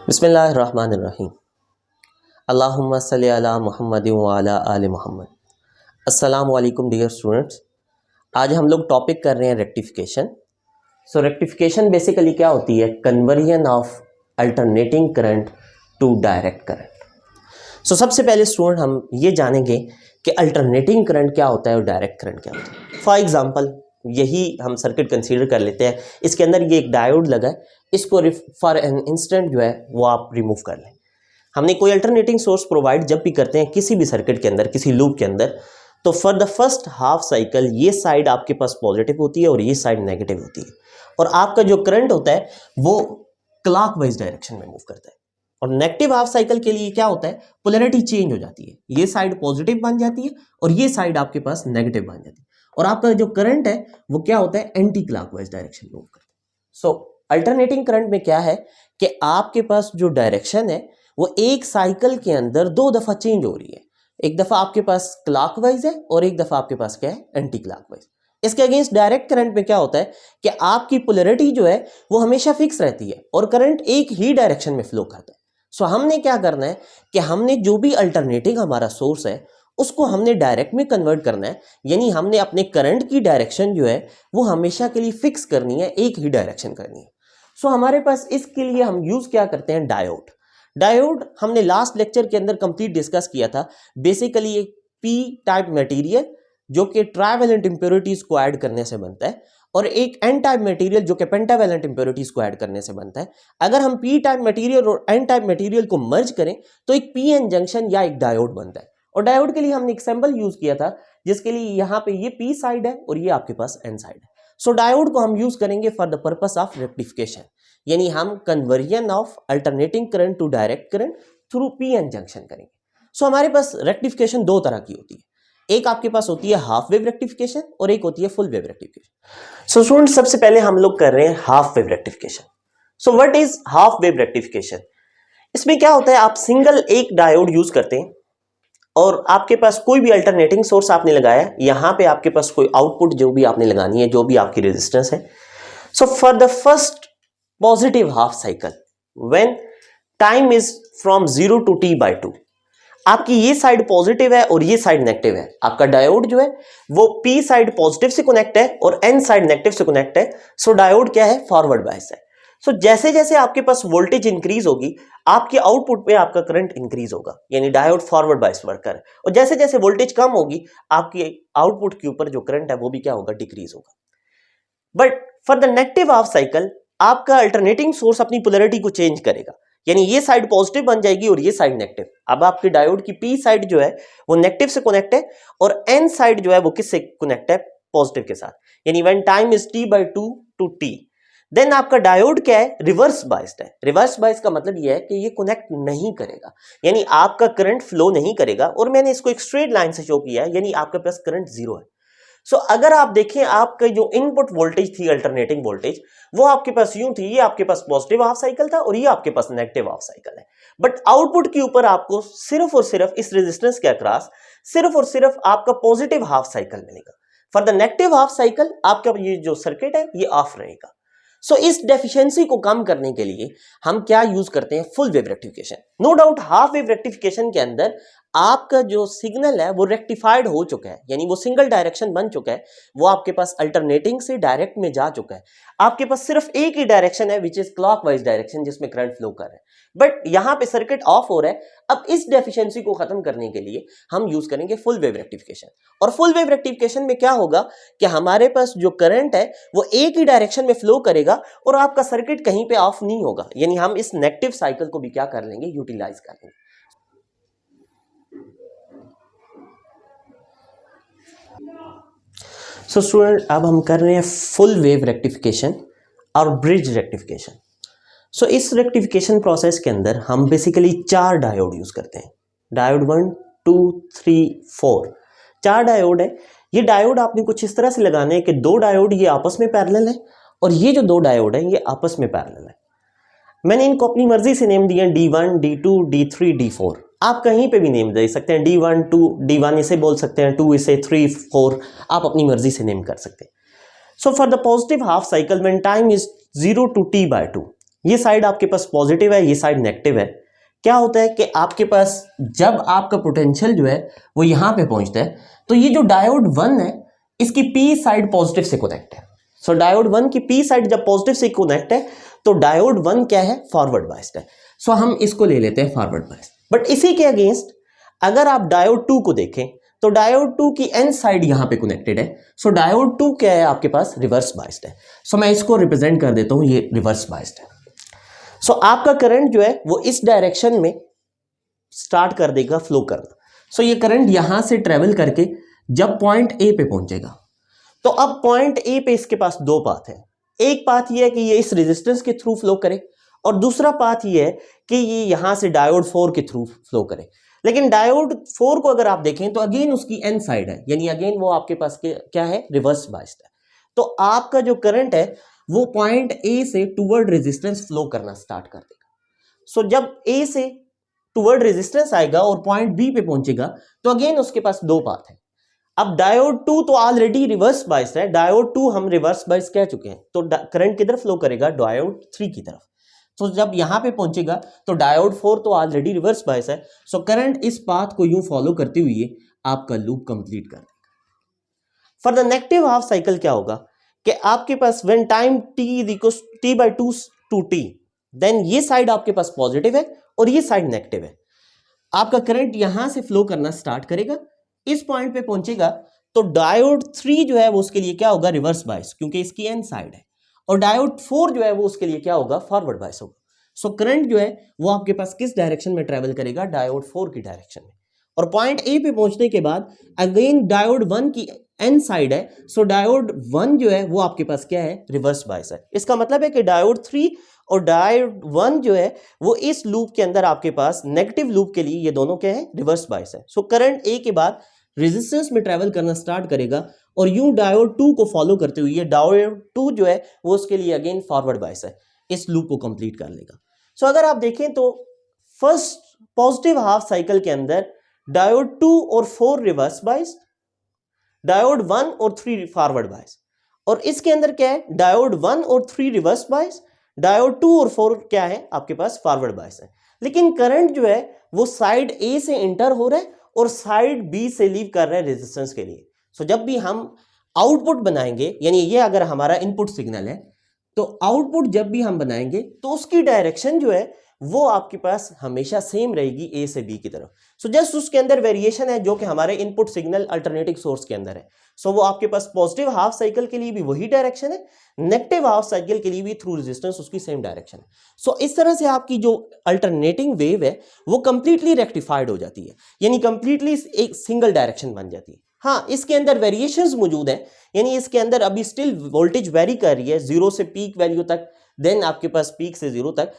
बिस्मिल्लाहिर्रहमानिर्रहीम। अल्लाहुम्मा सल्लि अला मुहम्मद व अला आलि मुहम्मद। अस्सलामु अलैकुम डियर स्टूडेंट्स। आज हम लोग टॉपिक कर रहे हैं रेक्टिफिकेशन। रेक्टिफिकेशन बेसिकली क्या होती है? Conversion of alternating current to direct current. सबसे पहले स्टूडेंट हम ये जानेंगे कि अल्टरनेटिंग करंट क्या होता है और डायरेक्ट करंट क्या होता है। फॉर एग्जांपल यही हम सर्किट कंसीडर कर लेते हैं। इसके अंदर ये एक डायोड लगा है, इसको फॉर एन इंस्टेंट जो है वो आप रिमूव कर लें। हमने कोई अल्टरनेटिंग सोर्स प्रोवाइड जब भी करते हैं किसी भी सर्किट के अंदर, किसी लूप के अंदर, तो for the first half cycle ये साइड आपके पास पॉजिटिव होती है और ये साइड नेगेटिव होती है, और आपका जो करंट होता है वो क्लॉकवाइज डायरेक्शन में मूव करता है। और नेगेटिव हाफ साइकिल के लिए क्या होता है? पोलैरिटी चेंज हो जाती है, ये साइड पॉजिटिव बन जाती है और ये साइड आपके पास नेगेटिव बन जाती है, और आपका जो करंट है वो क्या होता है? एंटी क्लॉकवाइज डायरेक्शन में मूव करता है। अल्टरनेटिंग करंट में क्या है कि आपके पास जो डायरेक्शन है वो एक साइकिल के अंदर दो दफा चेंज हो रही है। एक दफा आपके पास क्लॉकवाइज है और एक दफा आपके पास क्या है? Anti clockwise. इसके अगेंस्ट डायरेक्ट करंट में क्या होता है कि आपकी पोलैरिटी जो है वो हमेशा फिक्स रहती है और करंट एक ही डायरेक्शन में फ्लो करता है। हमने क्या करना है कि हमने जो भी अल्टरनेटिंग हमारा सोर्स है उसको हमने डायरेक्ट में कन्वर्ट करना है, यानी हमने अपने करंट की डायरेक्शन जो है वो हमेशा के लिए फिक्स करनी है, एक ही डायरेक्शन करनी है। हमारे पास इसके लिए हम यूज क्या करते हैं? डायोड हमने लास्ट लेक्चर के अंदर कंप्लीट डिस्कस किया था। बेसिकली एक पी टाइप मटेरियल जो कि ट्राइवेलेंट इंप्योरिटीज को ऐड करने से बनता है, और एक एन टाइप मटेरियल जो कि पेंटावेलेंट इंप्योरिटीज को ऐड करने से बनता है। अगर हम पी टाइप मटेरियल और एन टाइप मटेरियल को मर्ज करें तो एक पी एन जंक्शन या एक डायोड बनता है। और डायोड के लिए हमने एक सिंबल यूज किया था जिसके लिए यहाँ पे ये पी साइड है और ये आपके पास एन साइड है। डायोड को हम यूज करेंगे for the purpose of rectification, यानी हम conversion of alternating current to direct current through P N junction करेंगे। हमारे पास रेक्टिफिकेशन दो तरह की होती है। एक आपके पास होती है हाफ वेव रेक्टिफिकेशन और एक होती है फुल वेव रेक्टिफिकेशन। स्टूडेंट सबसे पहले हम लोग कर रहे हैं half wave rectification. What is half wave rectification? इसमें क्या होता है, आप सिंगल एक डायोड यूज करते हैं और आपके पास कोई भी अल्टरनेटिंग सोर्स आपने लगाया, यहां पे आपके पास कोई आउटपुट जो भी आपने लगानी है, जो भी आपकी रेजिस्टेंस है। For the first positive half cycle when time is from 0 to t/2, आपकी ये साइड पॉजिटिव है और ये साइड नेगेटिव है। आपका डायोड जो है वो पी साइड पॉजिटिव से कनेक्ट है और एन साइड नेगेटिव से कनेक्ट है। डायोड क्या है? फॉरवर्ड बायस है। जैसे जैसे आपके पास वोल्टेज इंक्रीज होगी आपके आउटपुट पे आपका करंट इंक्रीज होगा, यानी डायोड फॉरवर्ड बायस वर्कर है। और जैसे जैसे वोल्टेज कम होगी आपकी आउटपुट के ऊपर जो करंट है वो भी क्या होगा? डिक्रीज होगा। But for the negative half cycle आपका अल्टरनेटिंग सोर्स अपनी पोलैरिटी को चेंज करेगा, यानी ये साइड पॉजिटिव बन जाएगी और ये साइड नेगेटिव। अब आपके डायोड की पी साइड जो है वो नेगेटिव से कनेक्ट है और एन साइड जो है वो किससे कनेक्ट है? पॉजिटिव के साथ। यानी when time is t/2 to t, then आपका डायोड क्या है? रिवर्स बायस्ड है। रिवर्स बायस का मतलब यह है कि ये कनेक्ट नहीं करेगा, यानी आपका करंट फ्लो नहीं करेगा। और मैंने इसको एक स्ट्रेट लाइन से शो किया है, यानी आपके पास करंट जीरो है। अगर आप देखें आपका जो इनपुट वोल्टेज थी अल्टरनेटिंग वोल्टेज, वो आपके पास यूं थी, ये आपके पास पॉजिटिव हाफ साइकिल था और ये आपके पास नेगेटिव हाफ साइकिल है। बट आउटपुट के ऊपर आपको सिर्फ और सिर्फ इस रेजिस्टेंस के अक्रॉस सिर्फ और सिर्फ आपका पॉजिटिव हाफ साइकिल मिलेगा। For the negative half cycle आपका ये जो सर्किट है ये ऑफ रहेगा। इस डेफिशिएंसी को कम करने के लिए हम क्या यूज करते हैं? Full wave rectification. No doubt half wave rectification के अंदर आपका जो सिग्नल है वो रेक्टिफाइड हो चुका है, यानी वो सिंगल डायरेक्शन बन चुका है, वो आपके पास अल्टरनेटिंग से डायरेक्ट में जा चुका है। आपके पास सिर्फ एक ही डायरेक्शन है विच इज क्लॉकवाइज डायरेक्शन, जिसमें करंट फ्लो कर रहा है। बट यहां पे सर्किट ऑफ हो रहा है। अब इस डेफिशिएंसी को खत्म करने के लिए हम यूज करेंगे फुल वेव रेक्टिफिकेशन। और फुल वेव रेक्टिफिकेशन में क्या होगा कि हमारे पास जो करंट है वो एक ही डायरेक्शन में फ्लो करेगा और आपका सर्किट कहीं पे ऑफ नहीं होगा, यानी हम इस नेगेटिव साइकिल को भी क्या कर लेंगे? यूटिलाइज कर लेंगे। स्टूडेंट अब हम कर रहे हैं फुल वेव रेक्टिफिकेशन और ब्रिज रेक्टिफिकेशन। इस रेक्टिफिकेशन प्रोसेस के अंदर हम बेसिकली 4 डायोड यूज करते हैं। डायोड 1 2 3 4, 4 डायोड है। ये डायोड आपने कुछ इस तरह से लगाने हैं कि 2 डायोड ये आपस में पैरेलल है और ये जो 2 डायोड है ये आपस में पैरेलल है। मैंने इनको अपनी मर्जी से नेम दिया D1 D2 D3 D4। आप कहीं पे भी नेम दे सकते हैं, D1 2 D1 इसे बोल सकते हैं, 2 इसे, 3 4, आप अपनी मर्जी से नेम कर सकते हैं। For the positive half cycle when time is 0 to t/2, ये साइड आपके पास पॉजिटिव है, ये साइड नेगेटिव है। क्या होता है कि आपके पास जब आपका पोटेंशियल जो है वो यहां पे पहुंचता है तो ये जो डायोड 1 है इसकी पी साइड पॉजिटिव से कनेक्ट है। सो डायोड 1 की पी साइड जब पॉजिटिव से कनेक्ट है तो डायोड 1 क्या है, फॉरवर्ड बायस्ड है। सो हम इसको ले लेते हैं फॉरवर्ड बायस्ड। बट इसी के अगेंस्ट अगर आप डायोड 2 को देखें तो डायोड 2 की एन साइड यहां पे कनेक्टेड है। सो डायोड 2 क्या है आपके पास, रिवर्स बायस्ड है। सो मैं इसको रिप्रेजेंट कर देता हूं, ये रिवर्स बायस्ड है। सो आपका करंट जो है वो इस डायरेक्शन में स्टार्ट कर देगा फ्लो करना। सो ये करंट यहां से ट्रेवल करके जब पॉइंट ए पे पहुंचेगा तो अब पॉइंट ए पे इसके पास दो पाथ है। एक पाथ ये है कि ये इस रेजिस्टेंस के थ्रू फ्लो करे और दूसरा पाथ ये है कि ये यहां से डायोड 4 के थ्रू फ्लो करे। लेकिन डायोड 4 को अगर आप देखें तो अगेन उसकी एन साइड है, यानी अगेन वो आपके पास क्या है, रिवर्स बायस्ड है। तो आपका जो करंट है वो पॉइंट ए से टुवर्ड रेजिस्टेंस फ्लो करना स्टार्ट कर देगा। सो जब ए से टुवर्ड रेजिस्टेंस आएगा और पॉइंट बी पे पहुंचेगा तो अगेन उसके पास दो पाथ है। अब डायोड 2 तो ऑलरेडी रिवर्स बायस्ड है, डायोड 2 हम रिवर्स बायस्ड कह चुके हैं, तो करंट किधर फ्लो करेगा, डायोड 3 की तरफ। तो जब यहां पे पहुंचेगा तो डायोड 4 तो ऑलरेडी रिवर्स बायस है। सो करंट इस पाथ को यूं फॉलो करते हुए आपका लूप कंप्लीट कर देगा। For the negative half cycle क्या होगा कि आपके पास when time t equals t/2 to t, then ये साइड आपके पास पॉजिटिव है और ये साइड नेगेटिव है। आपका करंट यहां से फ्लो करना स्टार्ट करेगा, इस पॉइंट पे पहुंचेगा तो डायोड 3 जो है वो उसके लिए क्या होगा, रिवर्स बायस, क्योंकि इसकी एन साइड है। और डायोड 4 जो है वो उसके लिए क्या होगा, फॉरवर्ड बायस होगा। सो करंट जो है वो आपके पास किस डायरेक्शन में ट्रेवल करेगा, डायोड 4 की डायरेक्शन में। और पॉइंट ए पे पहुंचने के बाद अगेन डायोड 1 की एन साइड है। सो डायोड 1 जो है वो आपके पास क्या है, रिवर्स बायस है। इसका मतलब है कि डायोड 3 और डायोड 1 जो है वो इस लूप के अंदर आपके पास नेगेटिव लूप के लिए ये दोनों क्या है, रिवर्स बायस है। सो करंट ए के बाद रेजिस्टेंस में ट्रेवल करना स्टार्ट करेगा और यूं डायोड 2 को फॉलो करते हुए ये डायोड 2 जो है वो उसके लिए अगेन फॉरवर्ड बायस है, इस लूप को कंप्लीट कर लेगा। सो अगर आप देखें तो फर्स्ट पॉजिटिव हाफ साइकिल के अंदर डायोड 2 और 4 रिवर्स बायस, डायोड 1 और 3 फॉरवर्ड बायस, और इसके अंदर क्या है, डायोड 1 और 3 रिवर्स बायस, डायोड 2 और 4 क्या है आपके पास, फॉरवर्ड बायस है। लेकिन करंट जो है वो साइड ए से इंटर हो रहा है और साइड बी से लीव कर रहा है रेजिस्टेंस के लिए। सो जब भी हम आउटपुट बनाएंगे, यानी ये अगर हमारा इनपुट सिग्नल है तो आउटपुट जब भी हम बनाएंगे तो उसकी डायरेक्शन जो है वो आपके पास हमेशा सेम रहेगी ए से बी की तरफ। सो जस्ट उसके अंदर वेरिएशन है जो कि हमारे इनपुट सिग्नल अल्टरनेटिव सोर्स के अंदर है। सो वो आपके पास पॉजिटिव हाफ साइकिल के लिए भी वही डायरेक्शन है, नेगेटिव हाफ साइकिल के लिए भी थ्रू रेजिस्टेंस उसकी सेम डायरेक्शन है। सो इस तरह से आपकी जो अल्टरनेटिंग वेव है वो कंप्लीटली रेक्टिफाइड हो जाती है, यानी कंप्लीटली एक सिंगल डायरेक्शन बन जाती है। हाँ, इसके अंदर वेरिएशंस मौजूद हैं, यानी इसके अंदर अभी स्टिल वोल्टेज वेरी कर रही है 0 से पीक वैल्यू तक, देन आपके पास पीक से 0 तक,